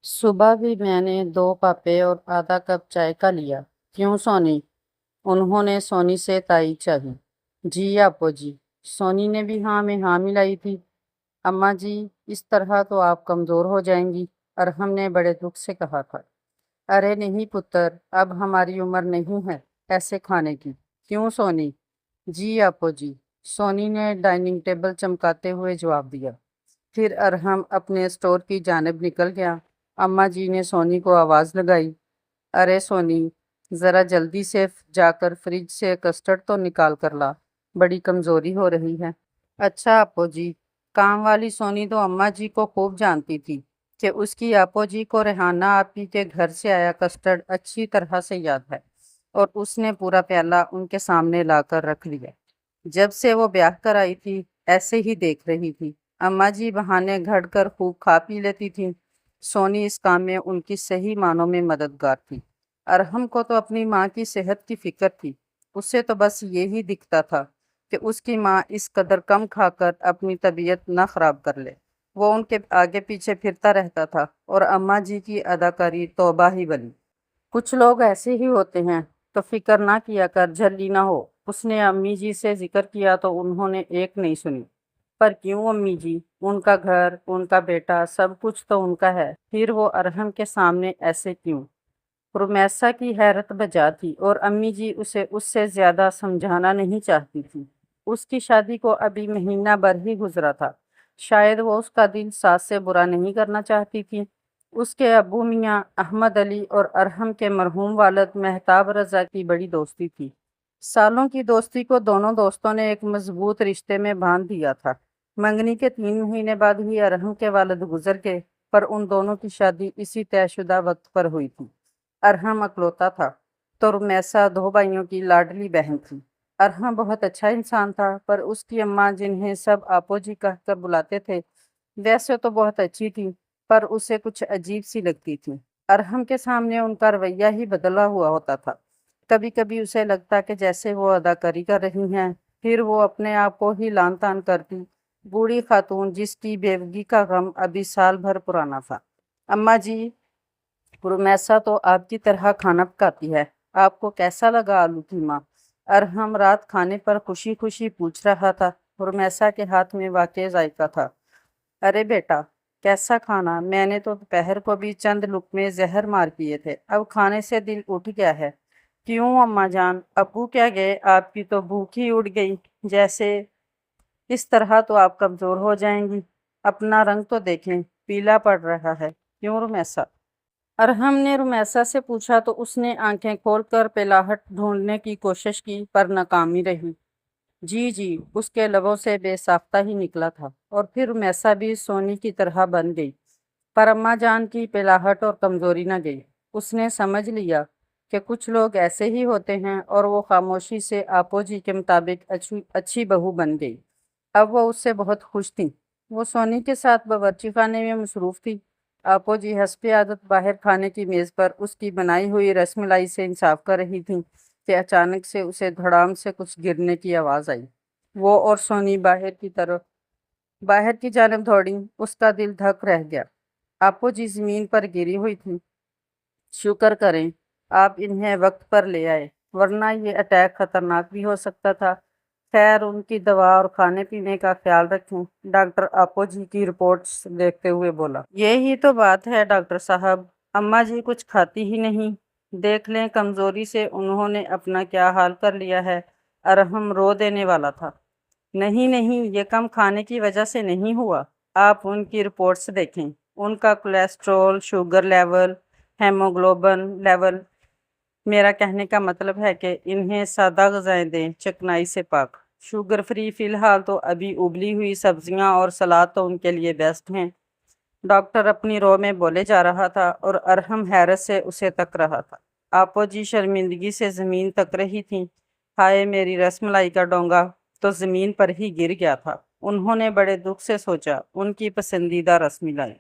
सुबह भी मैंने 2 पापे और आधा कप चाय का लिया। क्यों सोनी? उन्होंने सोनी से ताई चाही। जी आपो जी। सोनी ने भी हाँ में हाँ मिलाई थी। अम्मा जी, इस तरह तो आप कमजोर हो जाएंगी। अरहम ने बड़े दुख से कहा था। अरे नहीं पुत्र, अब हमारी उम्र नहीं है ऐसे खाने की। क्यों सोनी? जी आपो जी। सोनी ने डाइनिंग टेबल चमकाते हुए जवाब दिया। फिर अरहम अपने स्टोर की जानिब निकल गया। अम्मा जी ने सोनी को आवाज़ लगाई। अरे सोनी, ज़रा जल्दी से जाकर फ्रिज से कस्टर्ड तो निकाल कर ला, बड़ी कमज़ोरी हो रही है। अच्छा आपो जी। काम वाली सोनी तो अम्मा जी को खूब जानती थी कि उसकी आपो जी को रेहाना आपी के घर से आया कस्टर्ड अच्छी तरह से याद है, और उसने पूरा प्याला उनके सामने लाकर रख लिया। जब से वो ब्याह कर आई थी ऐसे ही देख रही थी। अम्मा जी बहाने घड़ कर खूब खा पी लेती थी। सोनी इस काम में उनकी सही मानों में मददगार थी। अरहम को तो अपनी माँ की सेहत की फिक्र थी। उसे तो बस यही दिखता था कि उसकी माँ इस कदर कम खाकर अपनी तबीयत न खराब कर ले। वो उनके आगे पीछे फिरता रहता था और अम्मा जी की अदाकारी तौबा ही बनी। कुछ लोग ऐसे ही होते हैं, तो फिक्र ना किया कर, झल्ली ना हो। उसने अम्मी जी से जिक्र किया तो उन्होंने एक नहीं सुनी। पर क्यों अम्मी जी? उनका घर, उनका बेटा, सब कुछ तो उनका है, फिर वो अरहम के सामने ऐसे क्यों? रुमैसा की हैरत बजा थी और अम्मी जी उसे उससे ज्यादा समझाना नहीं चाहती थी। उसकी शादी को अभी महीना भर ही गुजरा था। शायद वो उसका दिल सास से बुरा नहीं करना चाहती थी। उसके अब्बू मियाँ अहमद अली और अरहम के मरहूम वालिद मेहताब रजा की बड़ी दोस्ती थी। सालों की दोस्ती को दोनों दोस्तों ने एक मजबूत रिश्ते में बांध दिया था। मंगनी के 3 महीने बाद ही अरहम के वालिद गुजर गए, पर उन दोनों की शादी इसी तयशुदा वक्त पर हुई थी। अरहम अकलौता था तो रुमैसा 2 भाइयों की लाडली बहन थी। अरहम बहुत अच्छा इंसान था, पर उसकी अम्मा, जिन्हें सब आपो जी कहकर बुलाते थे, वैसे तो बहुत अच्छी थी, पर उसे कुछ अजीब सी लगती थी। अरहम के सामने उनका रवैया ही बदला हुआ होता था। कभी कभी उसे लगता कि जैसे वो अदाकारी कर रही हैं, फिर वो अपने आप को ही लान तान करती। बूढ़ी खातून जिसकी बेवगी का गम अभी साल भर पुराना था। अम्मा जी, रुमैसा तो आपकी तरह खाना पकाती है। आपको कैसा लगा आलू कीमा? अरहम रात खाने पर खुशी खुशी पूछ रहा था। रुमैसा के हाथ में वाकई जायका था। अरे बेटा, कैसा खाना? मैंने तो दोपहर को भी चंद लुकमे जहर मार किए थे, अब खाने से दिल उठ गया है। क्यों अम्मा जान, अब्बू क्या गए? आपकी तो भूख ही उड़ गई। जैसे इस तरह तो आप कमजोर हो जाएंगी। अपना रंग तो देखें, पीला पड़ रहा है। क्यों रुमैसा? अरहम ने रुमैसा से पूछा तो उसने आंखें खोलकर पिलाहट ढूंढने की कोशिश की, पर नाकामी रही। जी जी, उसके लबों से बेसाख्ता ही निकला था। और फिर रुमैसा भी सोनी की तरह बन गई। पर अम्मा जान की पिलाहट और कमजोरी न गई। उसने समझ लिया कि कुछ लोग ऐसे ही होते हैं, और वो खामोशी से आपो जी के मुताबिक अच्छी अच्छी बहू बन गई। अब वो उससे बहुत खुश थी। वो सोनी के साथ बावर्ची खाने में मसरूफ थी। आपो जी हस्बे आदत बाहर खाने की मेज़ पर उसकी बनाई हुई रसमलाई से इंसाफ कर रही थी कि अचानक से उसे धड़ाम से कुछ गिरने की आवाज़ आई। वो और सोनी बाहर की जानब दौड़ी। उसका दिल धक रह गया। आपो जी ज़मीन पर गिरी हुई थी। शुक्र करें आप इन्हें वक्त पर ले आए, वरना ये अटैक खतरनाक भी हो सकता था। खैर, उनकी दवा और खाने पीने का ख्याल रखें, डॉक्टर आपो जी की रिपोर्ट्स देखते हुए बोला। यही तो बात है डॉक्टर साहब, अम्मा जी कुछ खाती ही नहीं। देख लें, कमजोरी से उन्होंने अपना क्या हाल कर लिया है। अरहम रो देने वाला था। नहीं नहीं, ये कम खाने की वजह से नहीं हुआ। आप उनकी रिपोर्ट्स देखें, उनका cholesterol, sugar level, haemoglobin level. मेरा कहने का मतलब है कि इन्हें सादा ग़िज़ाएं दें, चिकनाई से पाक। Sugar free. फ़िलहाल तो अभी उबली हुई सब्जियां और सलाद तो उनके लिए बेस्ट हैं। डॉक्टर अपनी रो में बोले जा रहा था और अरहम हैरत से उसे तक रहा था। आपो जी शर्मिंदगी से ज़मीन तक रही थी। हाय, मेरी रसमलाई का डोंगा तो ज़मीन पर ही गिर गया था। उन्होंने बड़े दुख से सोचा, उनकी पसंदीदा रसमलाई।